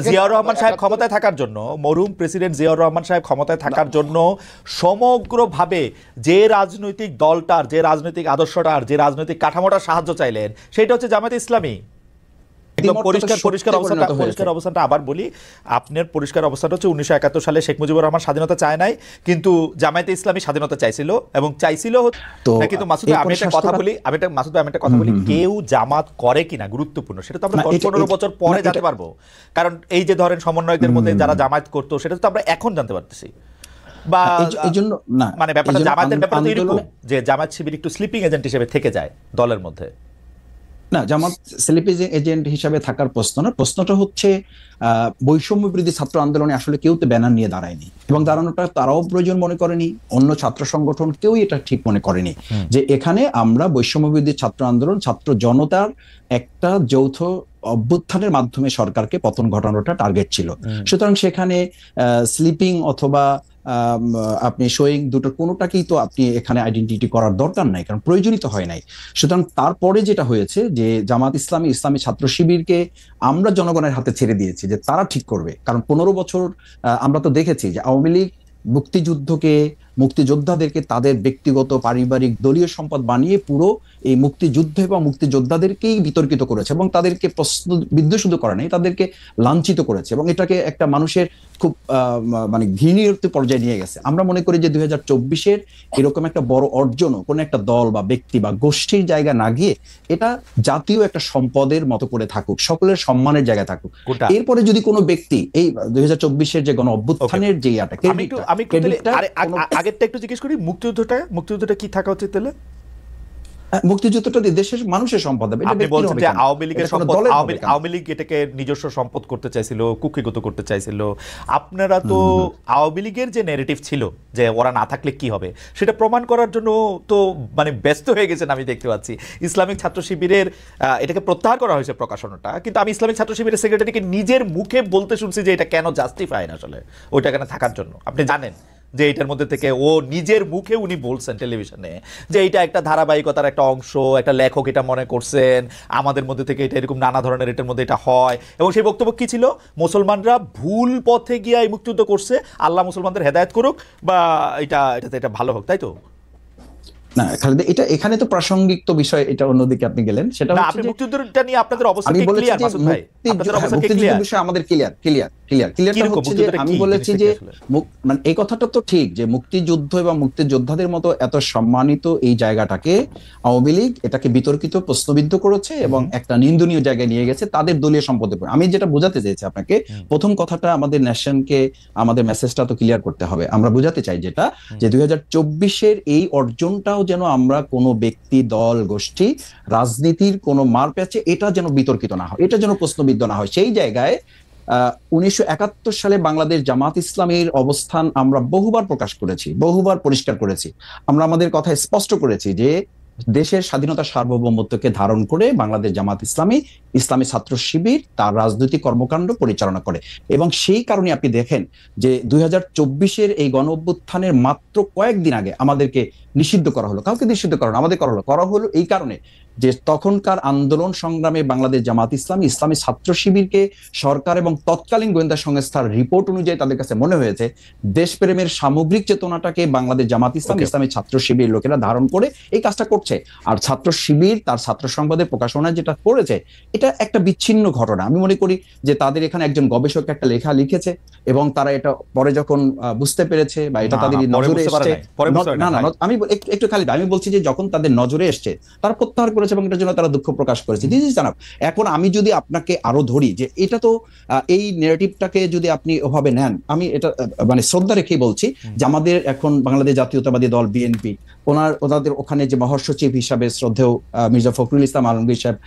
জিয়াউর রহমান সাহেব ক্ষমতায় থাকার জন্য, মরহুম প্রেসিডেন্ট জিয়াউর রহমান সাহেব ক্ষমতায় থাকার জন্য সমগ্রভাবে যে রাজনৈতিক দলটার, যে রাজনৈতিক আদর্শটার, যে রাজনৈতিক কাঠামোটার সাহায্য চাইলেন সেটা হচ্ছে জামায়াতে ইসলামী। একদম পরিষ্কার অবস্থানটা আবার বলি, আপনার পরিষ্কার অবস্থাটা হচ্ছে 1971 সালে শেখ মুজিবুর রহমান স্বাধীনতা চায় নাই, কিন্তু জামায়াতে ইসলামী স্বাধীনতা চাইছিল, এবং চাইছিল। কিন্তু মাসুদ ভাই, আমি একটা কথা বলি, কেউ জামাত করে কিনা গুরুত্বপূর্ণ, সেটা তো আমরা 10-15 বছর পরে জানতে পারবো। কারণ এই যে ধরেন সমন্বয়কদের মধ্যে যারা জামায়াত করতো, সেটা তো আমরা এখন জানতে পারতেছি। বা মানে ব্যাপারটা জামায়াতের ব্যাপারে তো এরকম যে জামায়াত শিবির একটু স্লিপিং এজেন্ট হিসেবে থেকে যায় দলের মধ্যে। না, জামাত স্লিপিং এজেন্ট হিসাবে থাকার প্রশ্ন না, প্রশ্নটা হচ্ছে বৈষম্য বিরোধী ছাত্র আন্দোলনে আসলে কেউ তো ব্যানার নিয়ে দাঁড়ায়নি, এবং দাঁড়ানোটা তারাও প্রয়োজন মনে করেনি, অন্য ছাত্র সংগঠন কেউই এটা ঠিক মনে করেনি যে এখানে আমরা বৈষম্য বিরোধী ছাত্র আন্দোলন, ছাত্র জনতার একটা যৌথ অভ্যুত্থানের মাধ্যমে সরকারকে পতন ঘটানোটা টার্গেট ছিল। সুতরাং সেখানে স্লিপিং অথবা আপনি শোয়িং, দুটো কোনোটাকেই তো আপনি এখানে আইডেন্টিটি করার দরকার নাই, কারণ প্রয়োজনীয় হয় নাই। সুতরাং তারপরে যেটা হয়েছে যে জামাত ইসলামী, ইসলামী ছাত্র শিবিরকে আমরা জনগণের হাতে ছেড়ে দিয়েছি যে তারা ঠিক করবে। কারণ 15 বছর আমরা তো দেখেছি যে আওয়ামী লীগ মুক্তিযুদ্ধকে, মুক্তিযোদ্ধাদেরকে তাদের ব্যক্তিগত, পারিবারিক, দলীয় সম্পদ বানিয়ে পুরো এই মুক্তিযুদ্ধ এবং মুক্তিযোদ্ধাদেরকেই বিতর্কিত করেছে, এবং তাদেরকে প্রশ্নবিদ্ধ শুধু করে নাই, তাদেরকে লাঞ্ছিত করেছে, এবং এটাকে একটা মানুষের খুব মানে ঘৃণীয় পর্যায়ে নিয়ে গেছে। আমরা মনে করি যে 2024-এর এরকম একটা বড় অর্জনও কোনো একটা দল বা ব্যক্তি বা গোষ্ঠীর জায়গা না গিয়ে এটা জাতীয় একটা সম্পদের মতো করে থাকুক, সকলের সম্মানের জায়গায় থাকুক। এরপরে যদি কোনো ব্যক্তি এই 2024-এর যে গণ অভ্যুত্থানের যে আগেরটা একটু জিজ্ঞেস করি, মুক্তিযুদ্ধটা কি থাকা উচিত তাহলে? মুক্তিযুদ্ধটা দেশের মানুষের সম্পদ হবে। আপনি বলছেন যে আওয়ামী লীগের সম্পদ, আওয়ামী লীগ এটাকে নিজস্ব সম্পদ করতে চাইছিল, কুক্ষিগত করতে চাইছিল। আপনারা তো আওয়ামী লীগের যে ন্যারেটিভ ছিল যে ওরা না থাকলে কি হবে, সেটা প্রমাণ করার জন্য তো মানে ব্যস্ত হয়ে গেছেন আমি দেখতে পাচ্ছি। ইসলামিক ছাত্র শিবিরের এটাকে প্রত্যাহার করা হয়েছে প্রকাশনাটা, কিন্তু আমি ইসলামিক ছাত্র শিবিরের সেক্রেটারিকে নিজের মুখে বলতে শুনছি যে এটা কেন জাস্টিফাই না আসলে ওইটা কেন থাকার জন্য। আপনি জানেন যে এটার মধ্যে থেকে ও নিজের মুখে উনি বলছেন টেলিভিশনে যে এটা একটা ধারাবাহিকতার একটা অংশ, একটা লেখক এটা মনে করছেন, আমাদের মধ্যে থেকে এটা এরকম নানা ধরনের এটার মধ্যে এটা হয়। এবং সেই বক্তব্য কি ছিল? মুসলমানরা ভুল পথে গিয়ে এই মুক্তিযুদ্ধ করছে, আল্লাহ মুসলমানদের হেদায়েত করুক, বা এটা ভালো হোক, তাই তো? না খালেদ, এটা এখানে তো প্রাসঙ্গিক তো বিষয়, এটা অন্যদিকে আপনি গেলেন। সেটা হচ্ছে যে মুক্তিযুদ্ধটা নিয়ে আপনাদের অবস্থা কি ক্লিয়ার মাসুদ ভাই? আপনাদের অবস্থা কি ক্লিয়ার? বিষয় আমাদের ক্লিয়ারটা হচ্ছে যে আমি বলেছি যে মানে এই কথাটা তো ঠিক যে মুক্তিযুদ্ধ এবং মুক্তিযোদ্ধাদের মতো এত সম্মানিত এই জায়গাটাকে আওয়ামী লীগ এটাকে বিতর্কিত, প্রশ্নবিদ্ধ করেছে এবং একটা নিন্দনীয় জায়গায় নিয়ে গেছে তাদের দলীয় সম্পদের উপর। আমি যেটা বোঝাতে চাইছি আপনাকে, প্রথম কথাটা আমাদের ন্যাশনকে, আমাদের মেসেজটা তো ক্লিয়ার করতে হবে। আমরা বোঝাতে চাই যেটা যে 2024-এর এই অর্জনটাও যেন আমরা কোনো ব্যক্তি, দল, গোষ্ঠী, রাজনীতির কোনো মারপ্যাচে এটা যেন বিতর্কিত না হয়, এটা যেন প্রশ্নবিদ্ধ না হয়। সেই জায়গায় 1971 সালে বাংলাদেশ জামাত ইসলামীর অবস্থান আমরা বহুবার প্রকাশ করেছি, বহুবার পরিষ্কার করেছি। আমরা আমাদের কথা স্পষ্ট করেছি যে দেশের স্বাধীনতা সার্বভৌমত্বকে ধারণ করে বাংলাদেশ জামাত ইসলামী, ইসলামী ছাত্র শিবির তার রাজনৈতিক কর্মকাণ্ড পরিচালনা করে। এবং সেই কারণে আপনি দেখেন যে 2024-এর এই গণ অভ্যুত্থানের মাত্র কয়েকদিন আগে আমাদেরকে নিষিদ্ধ করা হলো। কাউকে নিষিদ্ধ করা হলো, আমাদের করা হলো এই কারণে যে তখনকার আন্দোলন সংগ্রামে বাংলাদেশ জামাত ইসলামী, ইসলামী ছাত্র শিবিরকে সরকার এবং তৎকালীন গোয়েন্দা সংস্থার রিপোর্ট অনুযায়ী তাদের কাছে মনে হয়েছে দেশপ্রেমের সামগ্রিক চেতনাটাকে বাংলাদেশ জামাত ইসলাম, ইসলামী ছাত্র শিবির লোকেরা ধারণ করে এই কাজটা করছে। আর ছাত্র শিবির তার ছাত্র সংবাদের প্রকাশনায় যেটা করেছে এটা একটা বিচ্ছিন্ন ঘটনা। আমি মনে করি যে তাদের এখানে একজন গবেষক একটা লেখা লিখেছে এবং তারা এটা পরে যখন বুঝতে পেরেছে বা এটা তাদের নজরে এসছে, আমি একটু খালি আমি বলছি যে যখন তাদের নজরে এসছে তারা প্রত্যাহার করেছে এবং এটার জন্য তারা দুঃখ প্রকাশ করেছে। দিস ইজ জানাব। এখন আমি যদি আপনাকে আরো ধরি যে এটা তো এই ন্যারেটিভটাকে যদি আপনি ওভাবে নেন, আমি এটা মানে শ্রদ্ধা রেখেই বলছি যে আমাদের এখন বাংলাদেশ জাতীয়তাবাদী দল বিএনপি, ওনাদের ওখানে যে মহাসচিব হিসাবে শ্রদ্ধেয় মির্জা ফখরুল ইসলাম আলমগীর সাহেব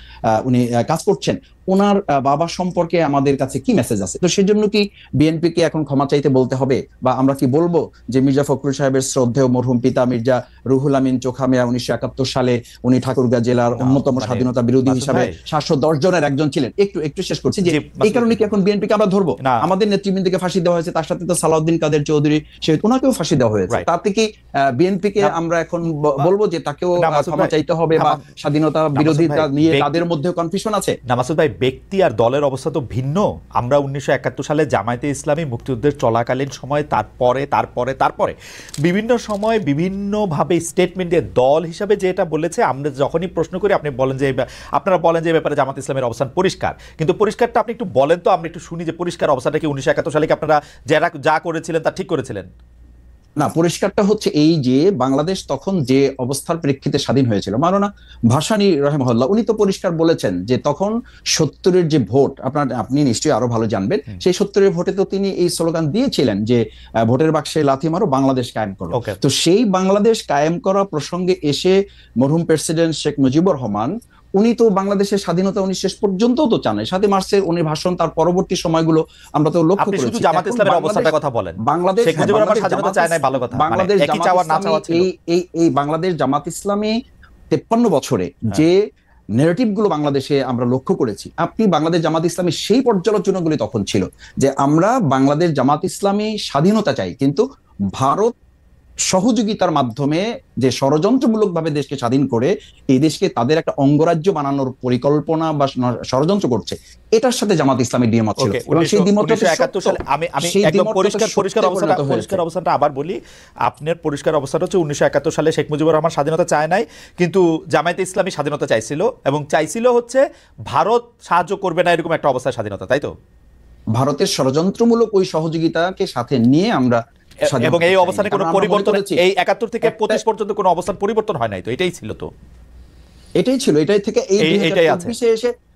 উনি কাজ করছেন, ওনার বাবা সম্পর্কে আমাদের কাছে কি মেসেজ আছে? তো সেজন্য কি বিএনপি কে এখন ক্ষমা চাইতে বলতে হবে, বা আমরা কি বলবো যে মির্জা ফখরুল সাহেবের শ্রদ্ধেয় মরহুম পিতা মির্জা রুহুল আমিন চোখামিয়া 1971 সালে উনি ঠাকুরগাঁ জেলার বাংলার অন্যতম স্বাধীনতা বিরোধী হিসাবে 710 জনের একজন ছিলেন। একটু শেষ করছি যে এই কারণে কি এখন বিএনপিকে আমরা ধরবো? আমাদের নেতৃবৃন্দকে ফাঁসি দেওয়া হয়েছে, তার সাথে তো সালাউদ্দিন কাদের চৌধুরী শহীদ, ওনাকেও ফাঁসি দেওয়া হয়েছে। তাতে কি বিএনপিকে আমরা এখন বলবো যে তাকেও ক্ষমা চাইতে হবে বা স্বাধীনতা বিরোধিতা নিয়ে তাদের মধ্যে কনফিউশন আছে? না মাসুদ ভাই, ব্যক্তি আর দলের অবস্থা তো ভিন্ন। আমরা 1971 সালে জামায়াতে ইসলামী মুক্তিযুদ্ধের চলাকালীন সময়, তারপরে বিভিন্ন সময় বিভিন্নভাবে স্টেটমেন্ট দিয়ে দল হিসাবে যেটা বলেছে, আমরা যখনই প্রশ্ন করি আপনারা বলেন যে ব্যাপারে জামাত ইসলামের অবস্থান পরিষ্কার, কিন্তু পরিষ্কারটা আপনি একটু বলেন তো, আমরা একটু শুনি যে পরিষ্কার অবস্থাটা কি 1971 সালে কি আপনারা যা করেছিলেন তা ঠিক করেছিলেন? না, পরিষ্কারটা হচ্ছে এই যে বাংলাদেশ তখন যে অবস্থার প্রেক্ষিতে স্বাধীন হয়েছিল, মাওলানা ভাসানী রাহিমাহুল্লাহ উনি তো পরিষ্কার বলেছেন যে তখন 70-এর যে ভোট, আপনি নিশ্চয়ই আরো ভালো জানবেন, সেই 70-এর ভোটে তো তিনি এই স্লোগান দিয়েছিলেন যে ভোটের বাক্সে লাথি মারো, বাংলাদেশ কায়েম করো। তো সেই বাংলাদেশ কায়েম করা প্রসঙ্গে এসে মরহুম প্রেসিডেন্ট শেখ মুজিবুর রহমান উনি তো বাংলাদেশের স্বাধীনতা উনি শেষ পর্যন্ত তো চান। 7 মার্চের উনি ভাষণ, তার পরবর্তী সময়গুলো আমরা তো লক্ষ্য করেছি। শুধু জামাত ইসলামের অবস্থার কথা বলেন, বাংলাদেশ শেখ মুজিবুর রহমান স্বাধীনতা চায় না, ভালো কথা, বাংলাদেশ একই চাওয়া না চাওয়া ছিল। এই বাংলাদেশ জামাত ইসলামী 53 বছরে যে নেগেটিভ গুলো বাংলাদেশে আমরা লক্ষ্য করেছি, আপনি বাংলাদেশ জামাত ইসলামী সেই পর্যালোচনাগুলি তখন ছিল যে আমরা বাংলাদেশ জামাত ইসলামী স্বাধীনতা চাই, কিন্তু ভারত সহযোগিতার মাধ্যমে যে ষড়যন্ত্রমূলক ভাবে দেশকে স্বাধীন করে এই দেশকে তাদের একটা অঙ্গরাজ্য বানানোর পরিকল্পনা বা ষড়যন্ত্র করছে, এটার সাথে জামাত ইসলামের দ্বিমত ছিল। এবং সেই দ্বিমতটা 1971 সালে আমি একদম পরিষ্কার অবস্থানটা আবার বলি, আপনার পরিষ্কার অবস্থাটা হচ্ছে 1971 সালে শেখ মুজিবুর রহমান স্বাধীনতা চায় নাই, কিন্তু জামায়াতে ইসলামী স্বাধীনতা চাইছিল, এবং চাইছিল হচ্ছে ভারত সাহায্য করবে না এরকম একটা অবস্থায় স্বাধীনতা, তাই তো? ভারতের ষড়যন্ত্রমূলক ওই সহযোগিতাকে সাথে নিয়ে আমরা, এবং এই অবস্থানে কোনো পরিবর্তন, এই 71 থেকে 25 পর্যন্ত কোনো অবস্থান পরিবর্তন হয় নাই, তো এটাই ছিল, তো এটাই ছিল, এটাই থেকে এই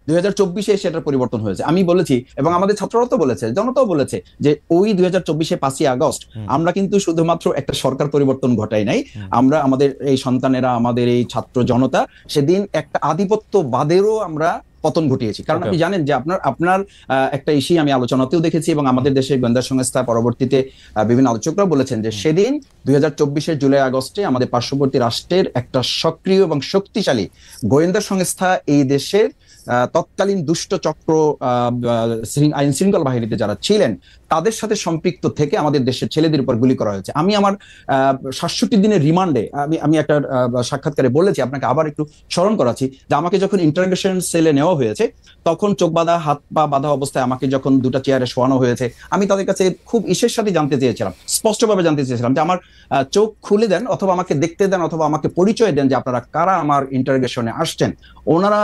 2024-এ এসে এটার পরিবর্তন হয়েছে। আমি বলেছি এবং আমাদের ছাত্ররা তো বলেছে, জনতাও বলেছে যে ওই 2024-এ 5ই আগস্ট আমরা কিন্তু শুধুমাত্র একটা সরকার পরিবর্তন ঘটাই নাই, আমরা আমাদের এই সন্তানেরা, আমাদের এই ছাত্র জনতা সেদিন একটা আধিপত্যবাদেরও আমরা পতন ঘটিয়েছি। কারণ আপনি জানেন যে আপনার একটা ইস্যু আমি আলোচনাতেও দেখেছি এবং আমাদের দেশের গোয়েন্দা সংস্থা পরবর্তীতে বিভিন্ন আলোচকরা বলেছেন যে সেদিন 2024-এর জুলাই আগস্টে আমাদের পার্শ্ববর্তী রাষ্ট্রের একটা সক্রিয় এবং শক্তিশালী গোয়েন্দা সংস্থা এই দেশের তৎকালীন দুষ্ট চক্র আইন শৃঙ্খলা বাহিনীতে যারা ছিলেন তাদের সাথে সম্পৃক্ত থেকে আমাদের দেশের ছেলেদের উপর গুলি করা হয়েছে। আমি আমার 67 দিনের রিমান্ডে আমি একটা সাক্ষাৎকারে বলেছি, আপনাকে আবার একটু স্মরণ করাচ্ছি, যে আমাকে যখন ইন্টারোগেশন সেলে নেওয়া হয়েছে তখন চোখ বাঁধা, হাত পা বাঁধা অবস্থায় আমাকে যখন দুটা চেয়ারে শোয়ানো হয়েছে, আমি তাদের কাছে খুব ইসের সাথে জানতে চেয়েছিলাম, স্পষ্টভাবে জানতে চেয়েছিলাম যে আমার চোখ খুলে দেন, অথবা আমাকে দেখতে দেন, অথবা আমাকে পরিচয় দেন যে আপনারা কারা আমার ইন্টারোগেশনে আসছেন। ওনারা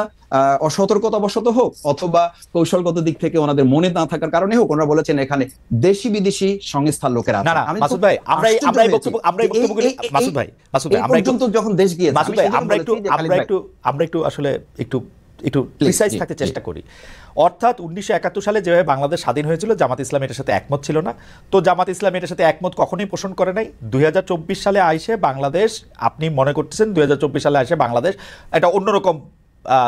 অসতর্কতাবশত হোক অথবা কৌশলগত দিক থেকে ওনাদের মনে না থাকার কারণে হোক, ওনারা বলেছেন এখানে দেশি বিদেশি সংস্থার লোকেরা। মাসুদ ভাই, যখন দেশ গিয়ে আমরা একটু আসলে একটু প্রিসাইজ থাকতে চেষ্টা করি। অর্থাৎ 1971 সালে যেভাবে বাংলাদেশ স্বাধীন হয়েছিল, জামাত ইসলাম এটার সাথে একমত ছিল না, তো জামাত ইসলাম এটার সাথে একমত কখনোই পোষণ করে নাই। 2024 সালে আইসে বাংলাদেশ, আপনি মনে করতেছেন 2024 সালে আইসে বাংলাদেশ এটা অন্যরকম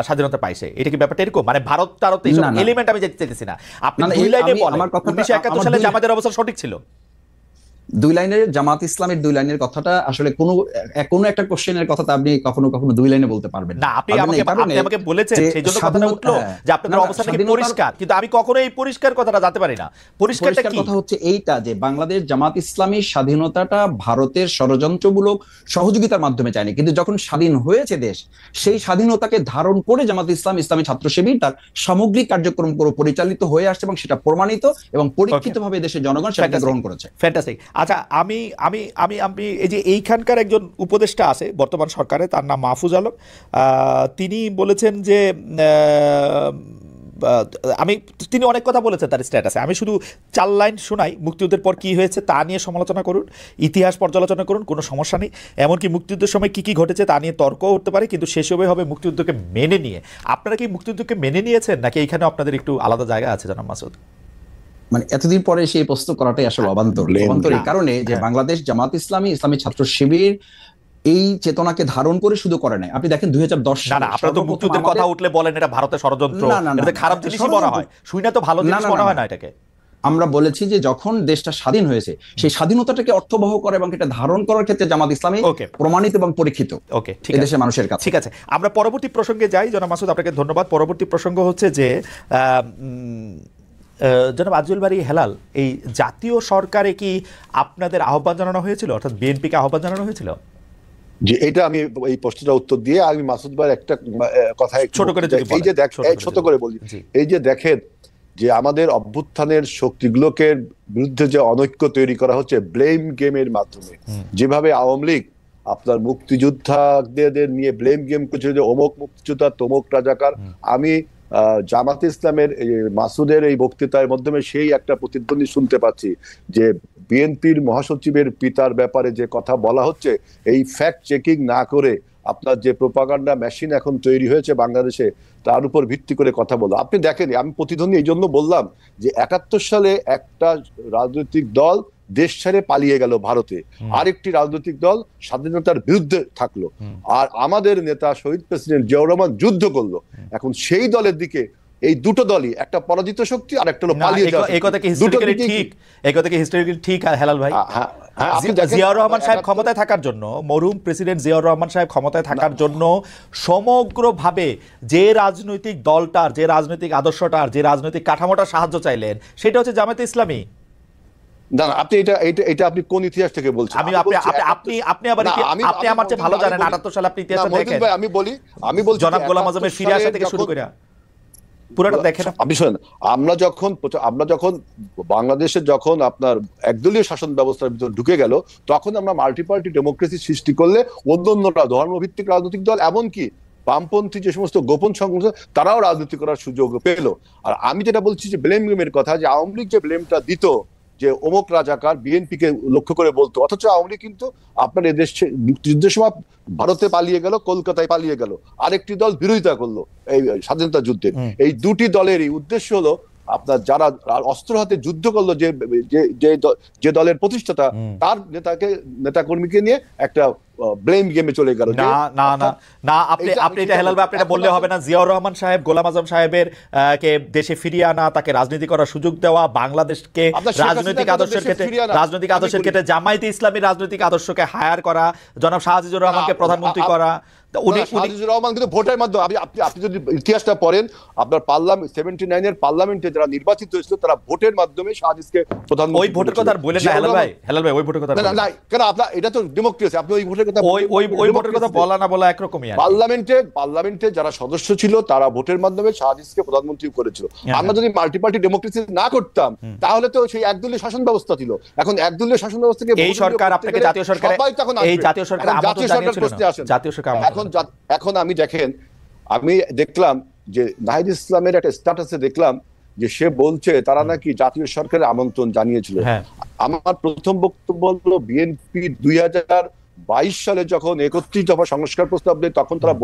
স্বাধীনতা পাইছে, এটা কি ব্যাপারটা এরকম? মানে ভারত টারত এইসব এলিমেন্ট আমি যেতে চাইতেছি না, আপনি দুই লাইনে বলেন 1971 সালে জামাতের অবস্থা সঠিক ছিল। দুই লাইনের জামাত ইসলামের দুই লাইনের কথাটা আসলে কোনো একটা কোশ্চেনের কথাটা আপনি কখনো দুই লাইনে বলতে পারবেন না। আপনি আমাকে বলেছেন সেইজন্য কথাটা উঠলো যে আপনাদের অবস্থা নাকি পরিষ্কার, কিন্তু আমি কখনো এই পরিষ্কার কথাটা জানতে পারি না। পরিষ্কারটা কি? কথা হচ্ছে এইটা যে বাংলাদেশ জামাত ইসলামী স্বাধীনতাটা ভারতের ষড়যন্ত্রমূলক সহযোগিতার মাধ্যমে চায়নি, কিন্তু যখন স্বাধীন হয়েছে দেশ, সেই স্বাধীনতাকে ধারণ করে জামাত ইসলাম, ইসলামী ছাত্র শিবির তার সামগ্রিক কার্যক্রম পরিচালিত হয়ে আসছে এবং সেটা প্রমাণিত এবং পরীক্ষিতভাবে দেশের জনগণ সেটা গ্রহণ করেছে। ফ্যান্টাস্টিক। আচ্ছা, আমি এই যে এইখানকার একজন উপদেষ্টা আছে বর্তমান সরকারে, তার নাম মাহফুজ আলম, তিনি বলেছেন যে তিনি অনেক কথা বলেছেন তার স্ট্যাটাসে, আমি শুধু 4 লাইন শোনাই। মুক্তিযুদ্ধের পর কি হয়েছে তা নিয়ে সমালোচনা করুন, ইতিহাস পর্যালোচনা করুন, কোনো সমস্যা নেই, এমনকি মুক্তিযুদ্ধের সময় কি ঘটেছে তা নিয়ে তর্কও হতে পারে, কিন্তু শেষ হবে মুক্তিযুদ্ধকে মেনে নিয়ে। আপনারা কি মুক্তিযুদ্ধকে মেনে নিয়েছেন, নাকি এইখানে আপনাদের একটু আলাদা জায়গা আছে জনাব মাসুদ? মানে এতদিন পরে সেই প্রশ্ন করাটাই আসলে অবান্তর এই কারণে যে বাংলাদেশ জামাত ইসলামী, ইসলামী ছাত্র শিবির এই চেতনাকে ধারণ করে শুধু করে নাই। আপনি দেখেন 2010 সালে আপনারা তো মুক্তিযুদ্ধের কথা উঠলে বলেন এটা ভারতের ষড়যন্ত্র, এটা খারাপ জিনিসই বলা হয়, শুই না তো ভালো জিনিস মনে হয় না এটাকে। আমরা বলেছি যে যখন দেশটা স্বাধীন হয়েছে সেই স্বাধীনতাটাকে অর্থবহ করে এবং এটা ধারণ করার ক্ষেত্রে জামাত ইসলামী প্রমাণিত এবং পরীক্ষিত দেশের মানুষের কাছে। ঠিক আছে, আমরা পরবর্তী প্রসঙ্গে যাই। জনাব মাসুদ, আপনাকে ধন্যবাদ। পরবর্তী প্রসঙ্গ হচ্ছে যে জনাব আজজুল বারী হেলাল, এই জাতীয় সরকারে কি আপনাদের আহ্বান জানানো হয়েছিল, অর্থাৎ বিএনপিকে আহ্বান জানানো হয়েছিল? যে এটা আমি এই প্রশ্নটা উত্তর দিয়ে আমি মাসুদ ভাইয়ের একটা কথা ছোট করে এই যে ছোট করে বলি, এই যে দেখেন যে আমাদের অভ্যুত্থানের শক্তিগুলোকে বিরুদ্ধে যে অনৈক্য তৈরি করা হচ্ছে ব্লেম গেমের মাধ্যমে, যেভাবে আওয়ামী লীগ আপনার মুক্তিযোদ্ধাদের নিয়ে ব্লেম গেম করছে যে অমুক মুক্তিযোদ্ধা তমুক রাজাকার, আমি জামাতে ইসলামের মাসুদের এই বক্তৃতার মাধ্যমে সেই একটা প্রতিদ্বন্দ্বী শুনতে পাচ্ছি যে বিএনপির মহাসচিবের পিতার ব্যাপারে যে কথা বলা হচ্ছে, এই ফ্যাক্ট চেকিং না করে আপনার যে প্রোপাগান্ডা মেশিন এখন তৈরি হয়েছে বাংলাদেশে, তার উপর ভিত্তি করে কথা বলো। আপনি দেখেন, আমি প্রতিদ্বন্দ্বী এই জন্য বললাম যে 71 সালে একটা রাজনৈতিক দল দেশ ছেড়ে পালিয়ে গেল ভারতে, আরেকটি রাজনৈতিক দল স্বাধীনতার বিরুদ্ধে থাকলো, আর আমাদের নেতা শহীদ প্রেসিডেন্ট জিয়াউর রহমান যুদ্ধ করলো। এখন সেই দলের দিকে এই দুটো দলই, একটা পরাজিত শক্তি আর একটা হলো পালিয়ে যাওয়া। এই কথা কি হিস্টোরিক্যালি ঠিক? এই কথা কি হিস্টোরিক্যালি ঠিক হেলাল ভাই? জিয়াউর রহমান সাহেব ক্ষমতায় থাকার জন্য, মরহুম প্রেসিডেন্ট জিয়াউর রহমান সাহেব ক্ষমতায় থাকার জন্য সমগ্রভাবে যে রাজনৈতিক দলটার, যে রাজনৈতিক আদর্শটার, যে রাজনৈতিক কাঠামোটার সাহায্য চাইলেন, সেটা হচ্ছে জামায়াতে ইসলামী। না, আপনি এটা আপনি কোন ইতিহাস থেকে বলছেন? আপনি আমার চেয়ে ভালো জানেন। 78 সালে আপনি ইতিহাস দেখেন। আমি বলছি জনাব গোলাম আযমের ফিরে আসা থেকে শুরু করে পুরোটা দেখেন। আপনি শুনেন, আমরা যখন বাংলাদেশে যখন আপনার একদলীয় শাসন ব্যবস্থার ভিতর ঢুকে গেল, তখন আমরা মাল্টি পার্টি ডেমোক্রেসি সৃষ্টি করলে অন্যান্যরা ধর্মভিত্তিক রাজনৈতিক দল, এমনকি বামপন্থী যে সমস্ত গোপন সংগঠন, তারাও রাজনীতি করার সুযোগ পেল। আর আমি যেটা বলছি যে ব্লেম গেমের কথা, যে আওয়ামী লীগ যে ব্লেমটা দিত যে অমুক রাজাকার, বিএনপিকে লক্ষ্য করে বলতো, অথচ আওয়ামী লীগ কিন্তু আপনার এদেশ মুক্তিযুদ্ধের সময় ভারতে পালিয়ে গেল, কলকাতায় পালিয়ে গেল, আরেকটি দল বিরোধিতা করলো এই স্বাধীনতা যুদ্ধে। এই দুটি দলেরই উদ্দেশ্য হলো আপনার যারা অস্ত্র হাতে যুদ্ধ করলো, যে দলের প্রতিষ্ঠাতা, তার নেতাকর্মীকে নিয়ে একটা ব্লেম গেমে চলে গেল। না, আপনি এটা হেলাল ভাই, আপনি এটা বললে হবে না। জিয়াউর রহমান সাহেব, গোলাম আযম সাহেবের কে দেশে ফিরিয়ে আনা, তাকে রাজনীতি করার সুযোগ দেওয়া, বাংলাদেশকে রাজনৈতিক আদর্শের ক্ষেত্রে জামায়াতে ইসলামী রাজনৈতিক আদর্শকে হায়ার করা, জনাব শাহ আজিজুর রহমানকে প্রধানমন্ত্রী করা, ভোটের মাধ্যমে। আপনি যদি ইতিহাসটা পড়েন, আপনার 79 পার্লামেন্টে যারা নির্বাচিত হয়েছিল, তারা ভোটের মাধ্যমে শাহজিজকে প্রধানমন্ত্রী। ওই ভোটের কথা বলেন না হেলাল ভাই, ওই ভোটের কথা না, কেন আপনার এটা তো ডেমোক্রেসি, আপনি ওই ভোটের কথা, ওই ভোটের কথা বলা না বলা একরকমই। পার্লামেন্টে যারা সদস্য ছিল, তারা ভোটের মাধ্যমে শাহজিজকে প্রধানমন্ত্রী করেছিল। আমরা যদি মাল্টি পার্টি ডেমোক্রেসি না করতাম, তাহলে তো সেই একদলীয় শাসন ব্যবস্থা ছিল। এখন একদলীয় শাসন ব্যবস্থা থেকে এই সরকার আপনাকে জাতীয় সরকার, এই জাতীয় সরকার এখন আমি দেখলাম যে নাহিদ ইসলামের একটা স্ট্যাটাসে দেখলাম যে সে বলছে তারা নাকি জাতীয় সরকারের আমন্ত্রণ জানিয়েছিল। আমার প্রথম বক্তব্য হলো, বিএনপি 2022 সালে যখন 31 দফা সংস্কার প্রস্তাব দেয়, তখন তারা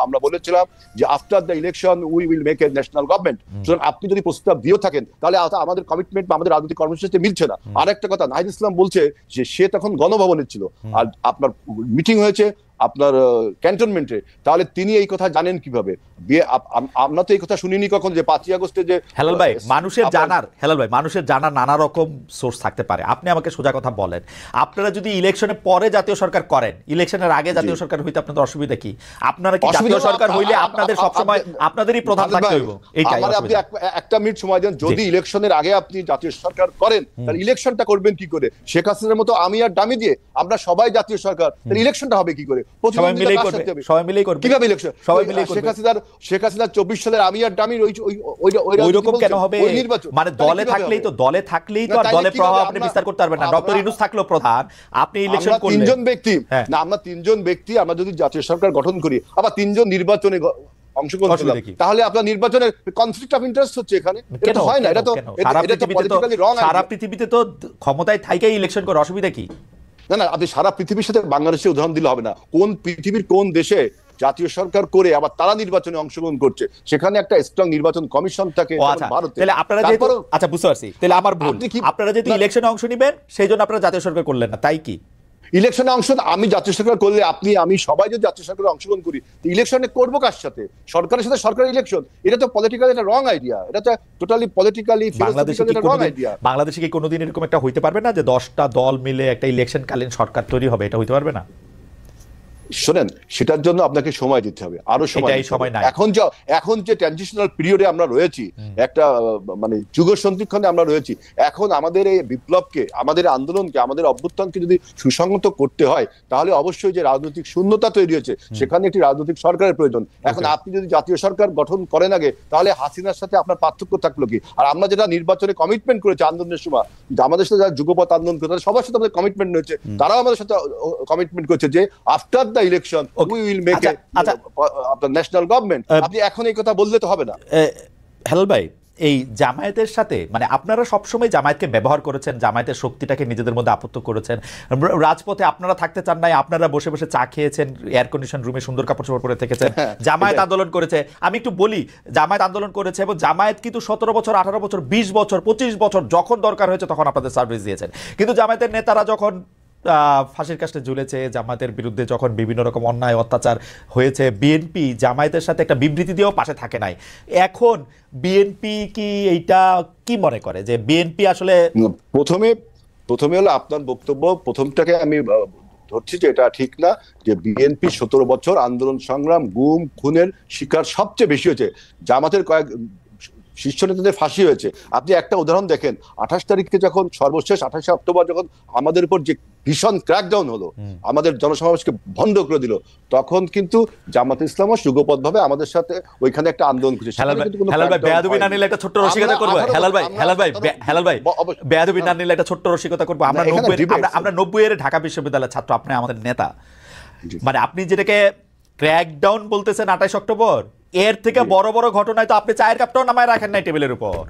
আমরা বলেছিলাম যে after the election we will make a national government. সুতরাং আপনি যদি প্রস্তাব দিয়েও থাকেন, তাহলে আমাদের কমিটমেন্ট বা আমাদের রাজনৈতিক কর্মসূচিতে মিলছে না। আরেকটা কথা, নাহিদ ইসলাম বলছে যে সে তখন গণভবনে ছিল, আর আপনার মিটিং হয়েছে আপনার ক্যান্টনমেন্টে, তাহলে তিনি এই কথা জানেন কিভাবে? আমরা তো এই কথা শুনিনি কখন যে 5ই আগস্টে যে হেলাল ভাই মানুষের জানার নানা রকম সোর্স থাকতে পারে। আপনি আমাকে সোজা কথা বলেন, আপনারা যদি ইলেকশনের পরে জাতীয় সরকার করেন, ইলেকশনের আগে জাতীয় সরকার হইতে আপনাদের অসুবিধা কি? আপনারা কি জাতীয় সরকার হইলে আপনাদের সবসময় আপনাদেরই প্রধান থাকতে হইব? এইটাই আপনি একটা মিনিট সময় দেন। যদি ইলেকশনের আগে আপনি জাতীয় সরকার করেন, তাহলে ইলেকশনটা করবেন কি করে? শেখ হাসিনার মতো আমি আর ডামি দিয়ে আমরা সবাই জাতীয় সরকার, তাহলে ইলেকশনটা হবে কি করে? সবাই মিলেই করবে। কিভাবে ইলেকশন? শেখ হাসিনা 24 সালের আমি আর ডামির ওই রকম কেন হবে? মানে দলে থাকলেই তো আর দলে প্রভাব আপনি বিস্তার করতে পারবেন না। ডক্টর ইউনূস থাকলো প্রধান, আপনি ইলেকশন করলেন। আমরা তিনজন ব্যক্তি আমরা যদি জাতীয় সরকার গঠন করি, আবার 3 জন নির্বাচনে অংশগ্রহণ করলাম, তাহলে আপনার নির্বাচনের কনফ্লিক্ট অফ ইন্টারেস্ট হচ্ছে এখানে। এটা হয় না, এটা তো পলিটিক্যালি রং। সারা পৃথিবীতে তো ক্ষমতায় থাইকাই ইলেকশন করে, অসুবিধা কি? না, আপনি সারা পৃথিবীর সাথে বাংলাদেশের উদাহরণ দিলে হবে না। পৃথিবীর কোন দেশে জাতীয় সরকার করে আবার তারা নির্বাচনে অংশগ্রহণ করছে, সেখানে একটা স্ট্রং নির্বাচন কমিশন থাকে ভারতে। তাহলে আপনারা যেহেতু, আচ্ছা বুঝতে পারছি, তাহলে আমার ভুল, আপনারা যেহেতু ইলেকশনে অংশ নেবেন সেই জন্য আপনারা জাতীয় সরকার করলেন না, তাই কি? ইলেকশনে আমি জাতীয় সরকার করলে আপনি আমি সবাই যদি জাতীয় সরকারে অংশগ্রহণ করি, ইলেকশনে করবো কার সাথে? সরকারের সাথে সরকারের ইলেকশন, এটা তো পলিটিক্যালি একটা রং আইডিয়া, এটা তো টোটালি পলিটিক্যালি বাংলাদেশে কি কোনোদিন এরকম একটা হইতে পারবে না যে 10টা দল মিলে একটা ইলেকশন কালীন সরকার তৈরি হবে? এটা হইতে পারবে না? শোনেন, সেটার জন্য আপনাকে সময় দিতে হবে, আরো সময় নাই। এখন যে ট্রানজিশনাল পিরিয়ডে আমরা রয়েছি, একটা মানে যুগ সন্ধিক্ষণে আমরা রয়েছি, এখন আমাদের এই বিপ্লবকে, আমাদের আন্দোলনকে, আমাদের অভ্যুত্থানকে যদি সুসংহত করতে হয়, তাহলে অবশ্যই যে রাজনৈতিক শূন্যতা তৈরি হয়েছে, সেখানে একটি রাজনৈতিক সরকারের প্রয়োজন। এখন আপনি যদি জাতীয় সরকার গঠন করেন আগে, তাহলে হাসিনার সাথে আপনার পার্থক্য থাকলো কি? আর আমরা যেটা নির্বাচনে কমিটমেন্ট করেছি আন্দোলনের সময়, আমাদের সাথে যারা যুগপৎ আন্দোলন করে তাদের সবার সাথে আমাদের কমিটমেন্ট রয়েছে, তারাও আমাদের সাথে কমিটমেন্ট করেছে যে after the election we will make আপনার ন্যাশনাল গভর্নমেন্ট। আপনি এখন এই কথা বললে তো হবে না। হেলাল ভাই, এই জামায়াতের সাথে মানে আপনারা সবসময় জামায়াতকে ব্যবহার করেছেন, জামায়াতের শক্তিটাকে নিজেদের মধ্যে আপত্ত করেছেন, রাজপথে আপনারা থাকতে চান নাই, আপনারা বসে বসে চা খেয়েছেন, এয়ার কন্ডিশন রুমে সুন্দর কাপড় চোপড় পরে থেকেছেন। জামায়াত আন্দোলন করেছে, আমি একটু বলি, জামায়াত আন্দোলন করেছে এবং জামায়াত কিন্তু 17 বছর 18 বছর 20 বছর 25 বছর যখন দরকার হয়েছে তখন আপনাদের সার্ভিস দিয়েছেন। কিন্তু জামায়াতের নেতারা যখন ফাঁসির কাস্টে ঝুলেছে, জামায়াতের বিরুদ্ধে যখন বিভিন্ন রকম অন্যায় অত্যাচার হয়েছে, বিএনপি জামায়াতের সাথে একটা বিবৃতি দিয়েও পাশে থাকে নাই। এখন বিএনপি কি এইটা কি মনে করে যে বিএনপি আসলে প্রথমে হলো আপনার বক্তব্য প্রথমটাকে আমি ধরছি যে এটা ঠিক না, যে বিএনপি 17 বছর আন্দোলন সংগ্রাম, গুম খুনের শিকার সবচেয়ে বেশি হয়েছে, জামাতের কয়েক শীর্ষ নেতাদের ফাঁসি হয়েছে। আপনি একটা উদাহরণ দেখেন, 28 তারিখে যখন সর্বশেষ 28 অক্টোবর যখন আমাদের উপর যে ভীষণ ক্র্যাকডাউন হলো, আমাদের জনসমাবেশকে বন্ধ করে দিল, তখন কিন্তু জামাত ইসলামও যুগপৎভাবে আমাদের সাথে ওইখানে একটা আন্দোলন করেছে। হেলাল ভাই বেয়াদবি না নিলে একটা ছোট্ট রসিকতা করব। হেলাল ভাই বেয়াদবি না নিলে একটা ছোট্ট রসিকতা করব। আমরা 90 এর ঢাকা বিশ্ববিদ্যালয়ের ছাত্র, আপনি আমাদের নেতা, মানে আপনি যেটাকে ক্র্যাকডাউন বলতেছেন 28 অক্টোবর, এর থেকে বড় বড় ঘটনায় তো আপনি চায়ের কাপটাও নামায় রাখেন নাই টেবিলের উপর।